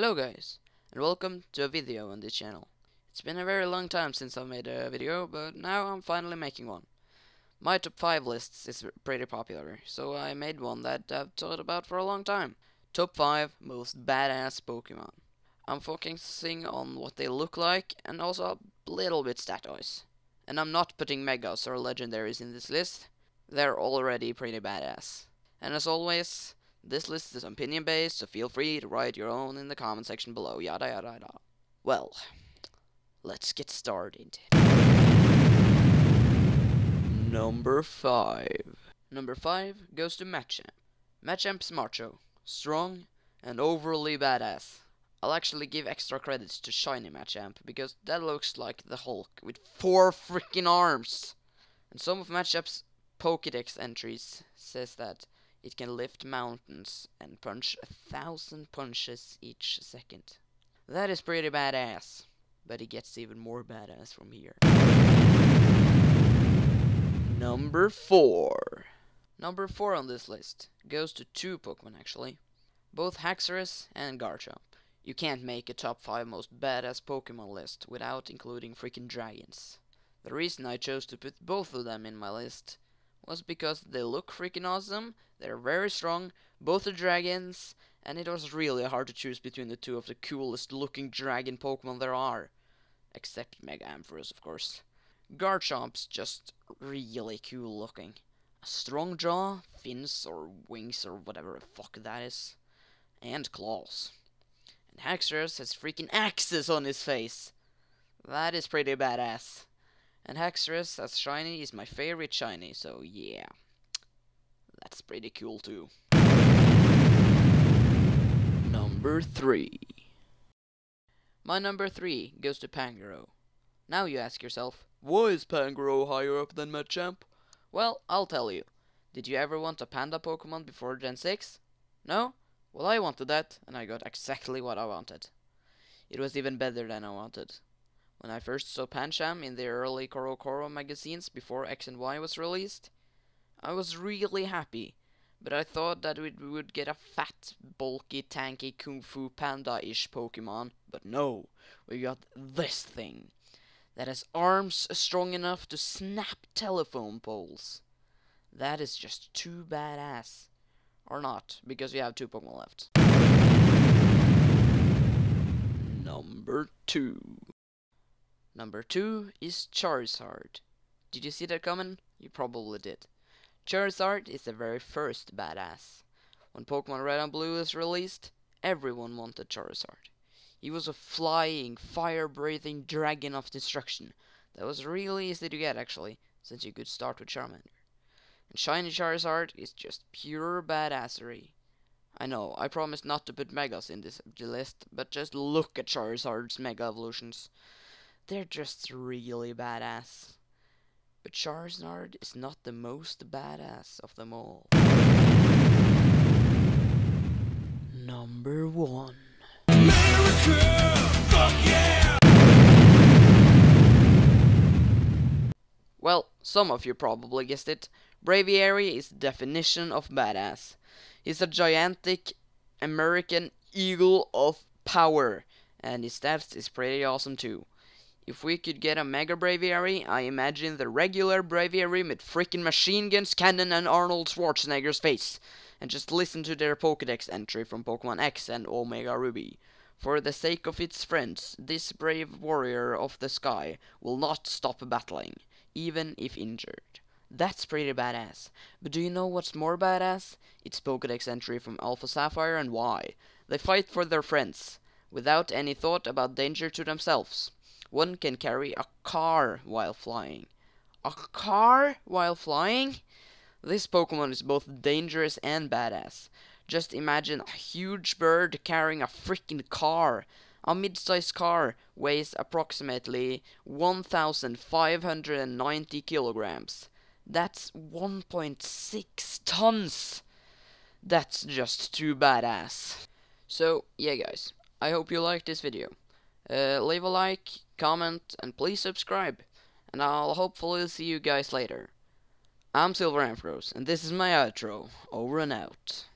Hello guys, and welcome to a video on this channel. It's been a very long time since I've made a video, but now I'm finally making one. My top 5 lists is pretty popular, so I made one that I've thought about for a long time. Top 5 most badass Pokemon. I'm focusing on what they look like, and also a little bit stat-wise. And I'm not putting Megas or Legendaries in this list, they're already pretty badass. And as always, this list is opinion based, so feel free to write your own in the comment section below, yada yada yada. Well, let's get started. Number 5. Number 5 goes to Matchamp. Matchamp's macho, strong, and overly badass. I'll actually give extra credits to shiny Matchamp, because that looks like the Hulk with 4 freaking arms. And some of Matchamp's Pokédex entries says that it can lift mountains and punch 1,000 punches each second. That is pretty badass, but it gets even more badass from here. Number 4. Number 4 on this list goes to 2 Pokemon actually, both Haxorus and Garchomp. You can't make a top 5 most badass Pokemon list without including freaking dragons. The reason I chose to put both of them in my list was because they look freaking awesome, they're very strong, both are dragons, and it was really hard to choose between the two of the coolest looking dragon Pokemon there are. Except Mega Ampharos, of course. Garchomp's just really cool looking. A strong jaw, fins or wings or whatever the fuck that is, and claws. And Haxorus has freaking axes on his face. That is pretty badass. And Haxorus as shiny is my favorite shiny, so yeah. That's pretty cool too. Number 3. My number 3 goes to Pangaro. Now you ask yourself, why is Pangaro higher up than Matchamp? Well, I'll tell you. Did you ever want a panda Pokemon before Gen 6? No? Well, I wanted that, and I got exactly what I wanted. It was even better than I wanted. When I first saw Pancham in the early Koro magazines before X and Y was released, I was really happy, but I thought that we would get a fat, bulky, tanky, kung fu panda-ish Pokemon, but no, we got this thing that has arms strong enough to snap telephone poles. That is just too badass. Or not, because we have 2 Pokemon left. Number 2. Number 2 is Charizard. Did you see that coming? You probably did. Charizard is the very first badass. When Pokemon Red and Blue was released, everyone wanted Charizard. He was a flying, fire-breathing dragon of destruction that was really easy to get actually, since you could start with Charmander. And shiny Charizard is just pure badassery. I know, I promised not to put Megas in this list, but just look at Charizard's Mega Evolutions. They're just really badass. But Charizard is not the most badass of them all. Number 1. America! Fuck yeah! Well, some of you probably guessed it. Braviary is the definition of badass. He's a gigantic American eagle of power, and his stats is pretty awesome too. If we could get a Mega Braviary, I imagine the regular Braviary with freaking machine guns, cannon, and Arnold Schwarzenegger's face. And just listen to their Pokédex entry from Pokemon X and Omega Ruby. For the sake of its friends, this brave warrior of the sky will not stop battling, even if injured. That's pretty badass. But do you know what's more badass? It's Pokédex entry from Alpha Sapphire and Y. They fight for their friends, without any thought about danger to themselves. One can carry a car while flying. A car while flying? This Pokemon is both dangerous and badass. Just imagine a huge bird carrying a freaking car. A mid-sized car weighs approximately 1,590 kilograms. That's 1.6 tons. That's just too badass. So, yeah guys, I hope you liked this video. Leave a like, comment, and please subscribe. And I'll hopefully see you guys later. I'm Silver Ampharos, and this is my outro. Over and out.